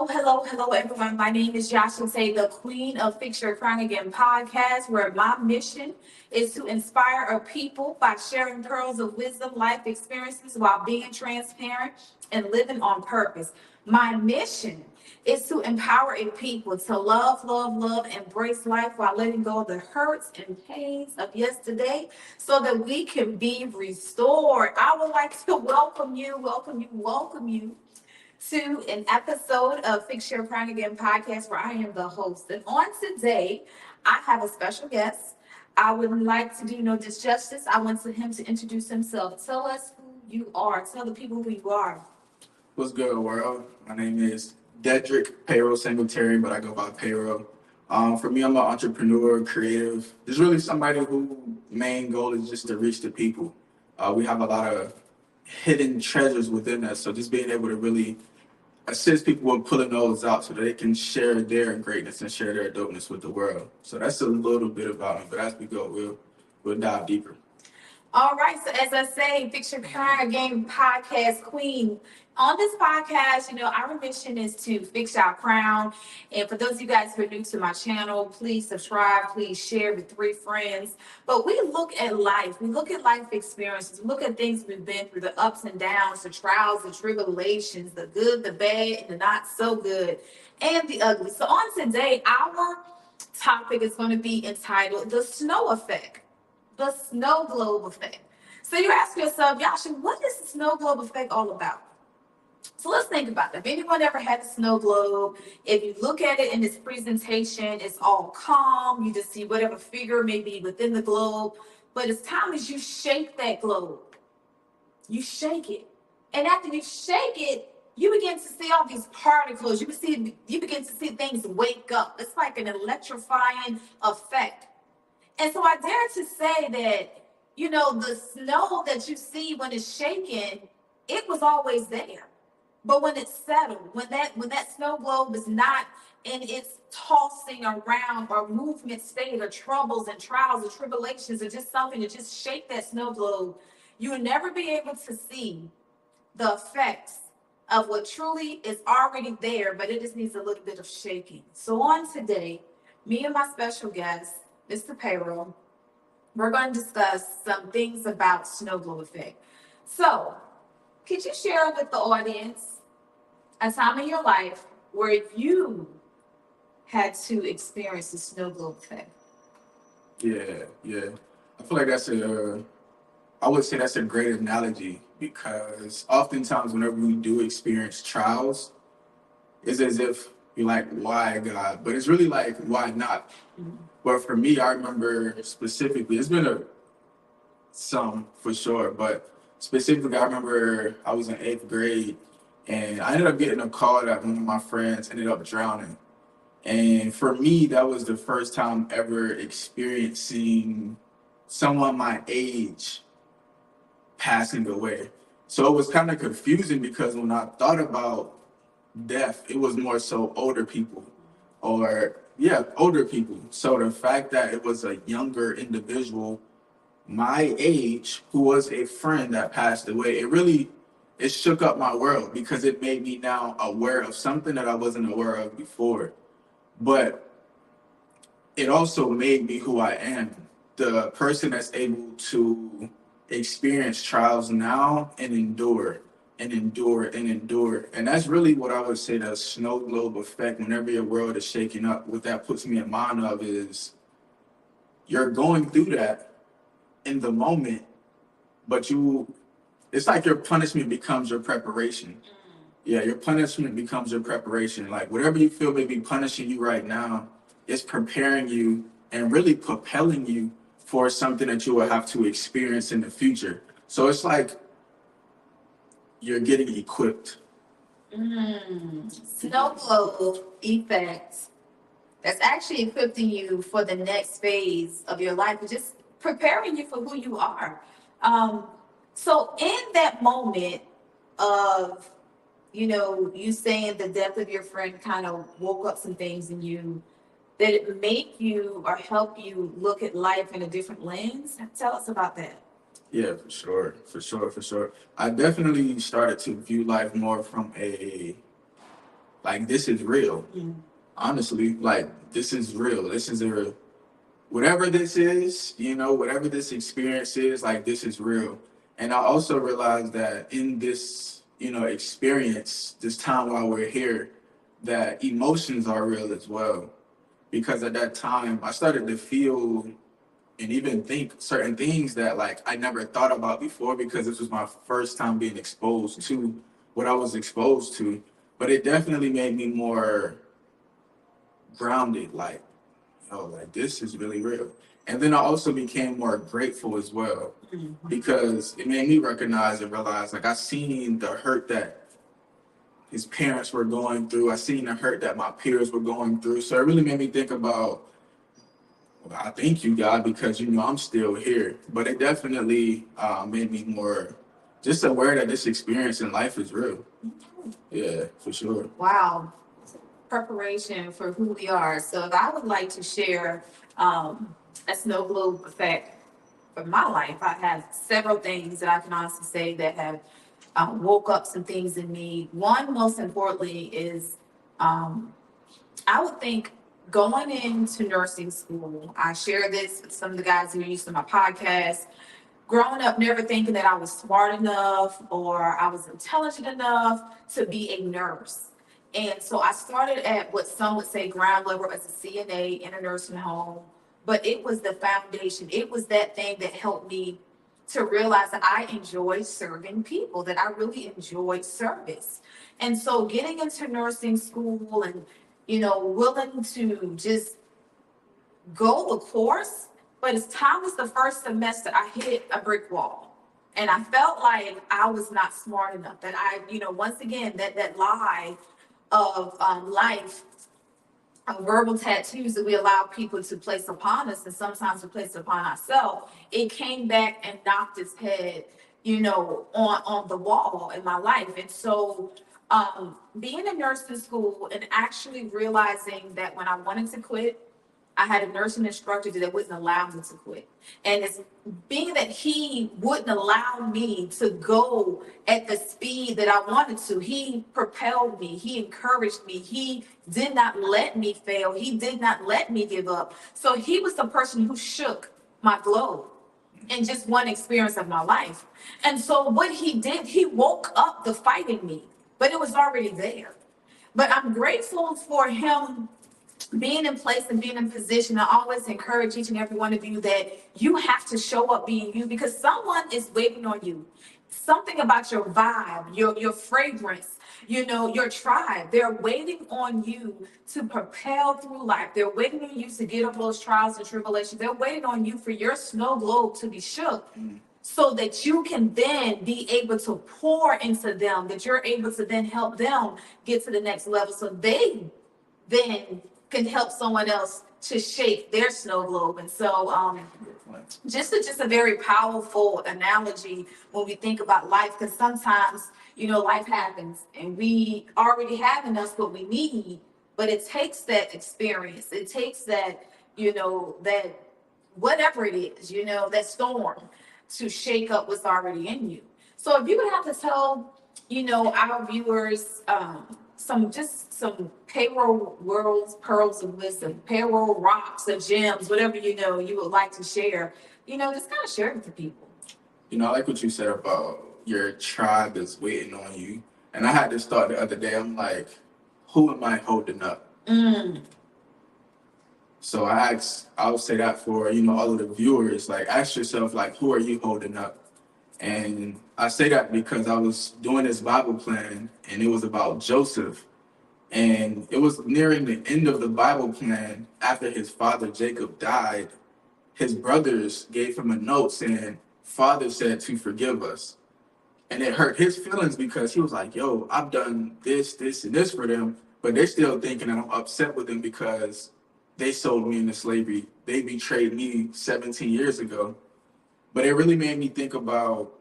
Hello, everyone. My name is Joshua Say, the queen of Fix Your Crown Again podcast, where my mission is to inspire a people by sharing pearls of wisdom, life experiences while being transparent and living on purpose. My mission is to empower a people to love, embrace life while letting go of the hurts and pains of yesterday so that we can be restored. I would like to welcome you to an episode of Fix Your Crown Again podcast where I am the host. And on today, I have a special guest. I would like to do no disjustice. I want him to introduce himself. Tell us who you are. Tell the people who you are. What's good, world? My name is Dedrick Payroll Singletary, but I go by Payroll. For me, I'm an entrepreneur, creative. There's really somebody who main goal is just to reach the people. We have a lot of hidden treasures within us, so just being able to really assist people with pulling those out so that they can share their greatness and share their dopeness with the world. So that's a little bit about me, but as we go, we'll dive deeper. All right. So as I say, Fix Your Crown Again podcast queen. On this podcast, our mission is to fix our crown. And for those of you guys who are new to my channel, please subscribe, please share with 3 friends. But we look at life. We look at life experiences. We look at things we've been through, the ups and downs, the trials, the tribulations, the good, the bad, and the not so good, and the ugly. So on today, our topic is going to be entitled The Snow Effect. The snow globe effect. So you ask yourself, Yasha, what is the snow globe effect all about? So let's think about that. If anyone ever had a snow globe, if you look at it in this presentation, it's all calm. You just see whatever figure may be within the globe. But as time as you shake that globe, you shake it. And after you shake it, you begin to see all these particles. You begin to see things wake up. It's like an electrifying effect. And so I dare to say that, the snow that you see when it's shaking, it was always there. But when it's settled, when that snow globe is not in its tossing around or movement state or troubles and trials or tribulations or just something to just shake that snow globe, you will never be able to see the effects of what truly is already there, but it just needs a little bit of shaking. So on today, me and my special guest, Mr. Payroll, we're going to discuss some things about snow globe effect. So, could you share with the audience a time in your life where you had to experience the snow globe effect? Yeah. I feel like I would say that's a great analogy because oftentimes whenever we do experience trials, it's as if you're like, why God? But it's really like, why not? Mhm. But for me, I remember specifically, it's been some for sure, but specifically, I remember I was in 8th grade and I ended up getting a call that one of my friends ended up drowning. And for me, that was the first time ever experiencing someone my age passing away. So it was kind of confusing because when I thought about death, it was more so older people older people. So the fact that it was a younger individual my age who was a friend that passed away, it shook up my world because it made me now aware of something that I wasn't aware of before. But it also made me who I am, the person that's able to experience trials now and endure and endure and endure. And that's really what I would say the snow globe effect, whenever your world is shaking up, what that puts me in mind of is you're going through that in the moment, but it's like your punishment becomes your preparation. Yeah, your punishment becomes your preparation. Like whatever you feel may be punishing you right now, it's preparing you and really propelling you for something that you will have to experience in the future. So it's like you're getting equipped. Snow globe effect. That's actually equipping you for the next phase of your life, and just preparing you for who you are. So in that moment of, you saying the death of your friend kind of woke up some things in you, did it make you or help you look at life in a different lens? Tell us about that. Yeah, for sure. I definitely started to view life more from a like this is real. Honestly, like this is real. This is a whatever this is, whatever this experience is, like this is real. And I also realized that in this, experience, this time while we're here, that emotions are real as well. Because at that time, I started to feel and even think certain things that like I never thought about before because this was my first time being exposed to what I was exposed to. But it definitely made me more grounded, like, like this is really real. And then I also became more grateful as well because it made me recognize and realize like I seen the hurt that his parents were going through. I seen the hurt that my peers were going through. So it really made me think about, well, I thank you, God, because I'm still here. But it definitely made me more just aware that this experience in life is real. Yeah, for sure. Wow. Preparation for who we are. So if I would like to share a snow globe effect for my life, I have several things that I can honestly say that have woke up some things in me. One, most importantly, is I would think going into nursing school, I share this with some of the guys who are used to my podcast. Growing up, never thinking that I was smart enough or I was intelligent enough to be a nurse. And so I started at what some would say ground level as a CNA in a nursing home, but it was the foundation. It was that thing that helped me to realize that I enjoy serving people, that I really enjoyed service. And so getting into nursing school and, willing to just go the course, but as time was the first semester, I hit a brick wall. And I felt like I was not smart enough, that once again, that lie of life, verbal tattoos that we allow people to place upon us, and sometimes we place upon ourselves, it came back and knocked its head, on the wall in my life. And so being in nursing school and actually realizing that when I wanted to quit, I had a nursing instructor that wouldn't allow me to quit. And it's being that he wouldn't allow me to go at the speed that I wanted to. He propelled me. He encouraged me. He did not let me fail. He did not let me give up. So he was the person who shook my globe in just one experience of my life. And so what he did, he woke up the fight in me, but it was already there. But I'm grateful for him being in place and being in position. I always encourage each and every one of you that you have to show up being you because someone is waiting on you. Something about your vibe, your fragrance, your tribe, they're waiting on you to propel through life. They're waiting on you to get over those trials and tribulations. They're waiting on you for your snow globe to be shook so that you can then be able to pour into them, that you're able to then help them get to the next level so they then can help someone else to shake their snow globe. And so just a very powerful analogy when we think about life, because sometimes life happens and we already have in us what we need, but it takes that experience, it takes that that whatever it is, that storm to shake up what's already in you. So if you would have to tell our viewers some payroll worlds, pearls of wisdom, payroll rocks or gems, whatever you would like to share, just kind of share it with the people. I like what you said about your tribe is waiting on you. And I had this thought the other day. I'm like, who am I holding up? So I'll say that for, all of the viewers, like ask yourself, like, who are you holding up? And I say that because I was doing this Bible plan and it was about Joseph. And it was nearing the end of the Bible plan after his father Jacob died. His brothers gave him a note saying, Father said to forgive us. And it hurt his feelings because he was like, yo, I've done this, this, and this for them. But they're still thinking that I'm upset with them because they sold me into slavery. They betrayed me 17 years ago. But it really made me think about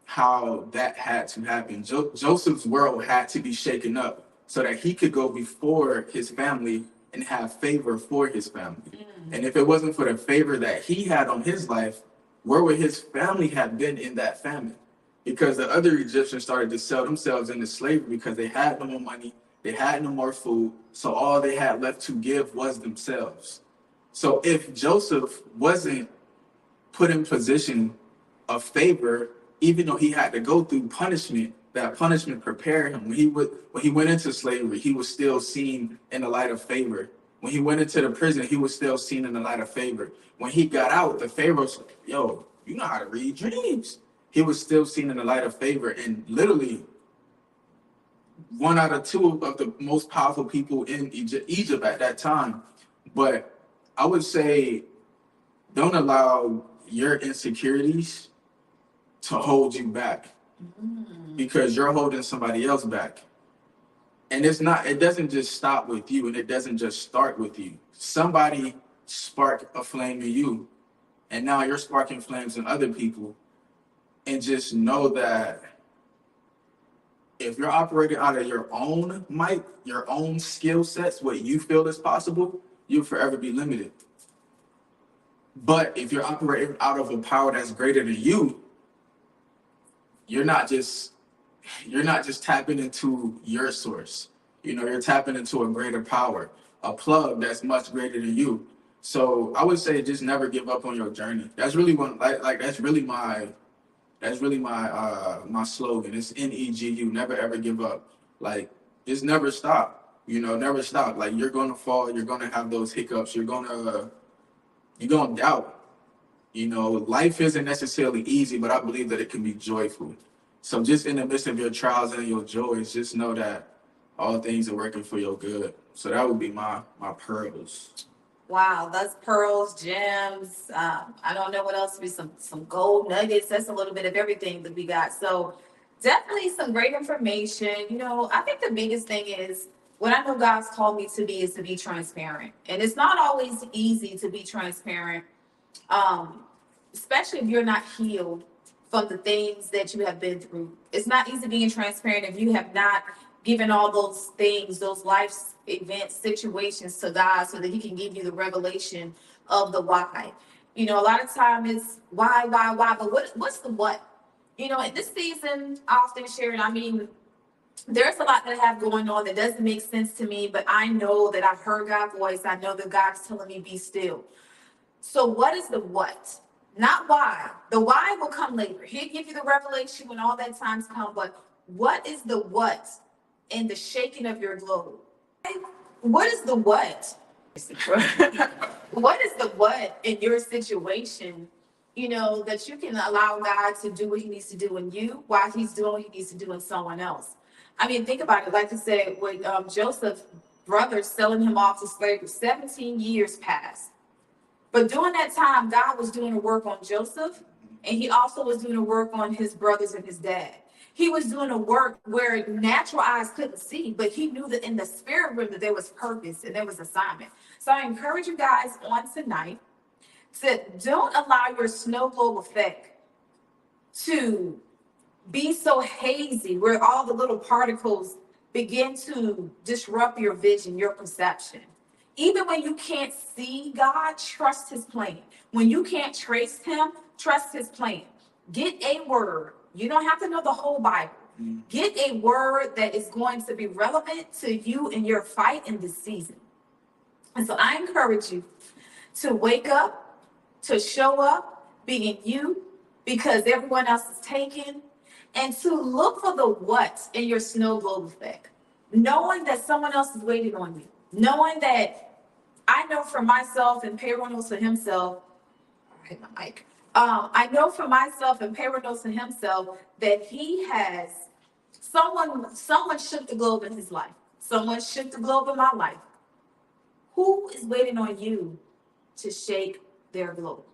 how that had to happen. Joseph's world had to be shaken up so that he could go before his family and have favor for his family. And if it wasn't for the favor that he had on his life, where would his family have been in that famine? Because the other Egyptians started to sell themselves into slavery because they had no more money, They had no more food, so all they had left to give was themselves. So if Joseph wasn't put in position of favor, even though he had to go through punishment, that punishment prepared him. When he went into slavery, he was still seen in the light of favor. When he went into the prison, he was still seen in the light of favor. When he got out, the Pharaoh's like, yo, you know how to read dreams. He was still seen in the light of favor, and literally 1 out of 2 of the most powerful people in Egypt at that time. But I would say, don't allow your insecurities to hold you back, because you're holding somebody else back. And it doesn't just stop with you, and it doesn't just start with you. Somebody sparked a flame in you, and now you're sparking flames in other people. And just know that if you're operating out of your own might, your own skill sets, what you feel is possible, you'll forever be limited. But if you're operating out of a power that's greater than you, you're not just tapping into your source. You're tapping into a greater power, a plug that's much greater than you. So I would say just never give up on your journey. That's really my slogan. It's NEGU, never ever give up. Like, just never stop. Never stop. Like, you're gonna fall, you're gonna have those hiccups, you're gonna doubt. Life isn't necessarily easy, but I believe that it can be joyful. So just in the midst of your trials and your joys, just know that all things are working for your good. So that would be my pearls. Wow, that's pearls, gems. I don't know what else to be, some gold nuggets. That's a little bit of everything that we got. So definitely some great information. I think the biggest thing is what I know God's called me to be is to be transparent. And it's not always easy to be transparent, especially if you're not healed from the things that you have been through. It's not easy being transparent if you have not given all those things, those life events, situations to God so that He can give you the revelation of the why. A lot of time it's why, but what's the what? In this season, I often share it. There's a lot that I have going on that doesn't make sense to me, but I know that I've heard God's voice. I know that God's telling me be still. So what is the what? Not why. The why will come later. He'll give you the revelation when all that time's come, but what is the what in the shaking of your globe? What is the what? What is the what in your situation, that you can allow God to do what He needs to do in you while He's doing what He needs to do in someone else? Think about it. Like I said, with Joseph's brothers selling him off to slavery, 17 years passed. But during that time, God was doing a work on Joseph, and He also was doing a work on his brothers and his dad. He was doing a work where natural eyes couldn't see, but He knew that in the spirit realm that there was purpose and there was assignment. So I encourage you guys on tonight to don't allow your snow globe effect to be so hazy where all the little particles begin to disrupt your vision, your perception. Even when you can't see God, trust His plan. When you can't trace Him, trust His plan. Get a word. You don't have to know the whole Bible. Get a word that is going to be relevant to you in your fight in this season. And so I encourage you to wake up, to show up, being you, because everyone else is taken, and to look for the what in your snow globe effect. Knowing that someone else is waiting on you. Knowing that I know for myself, and Pedro knows for himself. I hit my mic. I know for myself, and Pedro knows for himself, that he has someone shook the globe in his life. Someone shook the globe in my life. Who is waiting on you to shake their globe?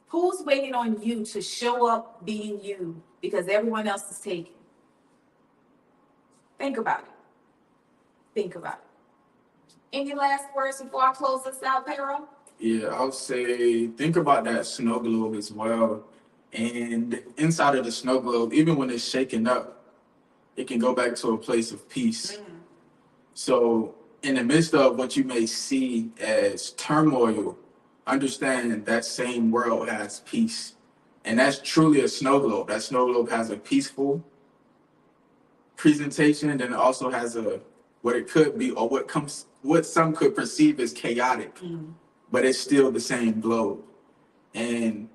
Who's waiting on you to show up being you because everyone else is taken? Think about it. Think about it. Any last words before I close this out, Pedro? Yeah, I would say think about that snow globe as well. And inside of the snow globe, even when it's shaken up, it can go back to a place of peace. So in the midst of what you may see as turmoil, understand that same world has peace. And that's truly a snow globe. That snow globe has a peaceful presentation, and then it also has a what it could be, or what some could perceive as chaotic, but it's still the same globe. And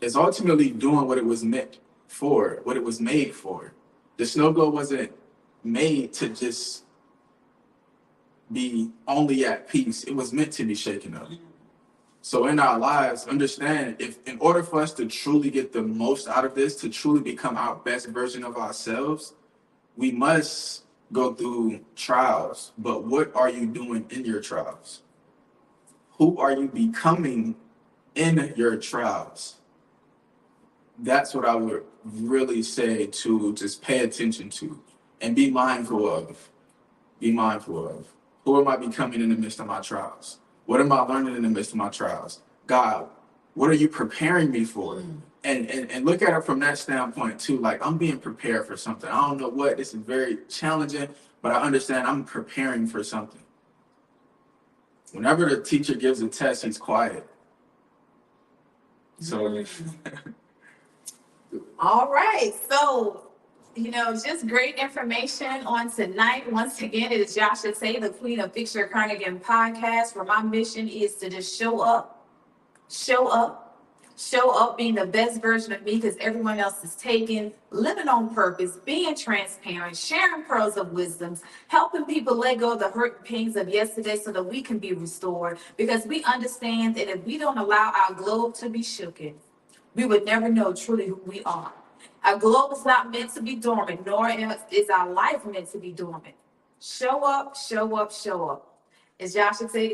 it's ultimately doing what it was meant for, what it was made for. The snow globe wasn't made to just be only at peace. It was meant to be shaken up. So in our lives, understand, if in order for us to truly get the most out of this, to truly become our best version of ourselves, we must go through trials. But what are you doing in your trials? Who are you becoming in your trials? That's what I would really say to just pay attention to and be mindful of. Be mindful of. Who am I becoming in the midst of my trials? What am I learning in the midst of my trials? God, what are you preparing me for? And look at it from that standpoint too. Like, I'm being prepared for something. I don't know what. This is very challenging, but I understand I'm preparing for something. Whenever the teacher gives a test, he's quiet. So All right. So, just great information on tonight. Once again, it is Joshua Tay, the Queen of Fix Your Crown Again podcast, where my mission is to just show up, being the best version of me because everyone else is taken, living on purpose, being transparent, sharing pearls of wisdom, helping people let go of the hurt and pains of yesterday so that we can be restored. Because we understand that if we don't allow our globe to be shooken, we would never know truly who we are. Our globe is not meant to be dormant, nor is our life meant to be dormant. Show up. As Joshua said,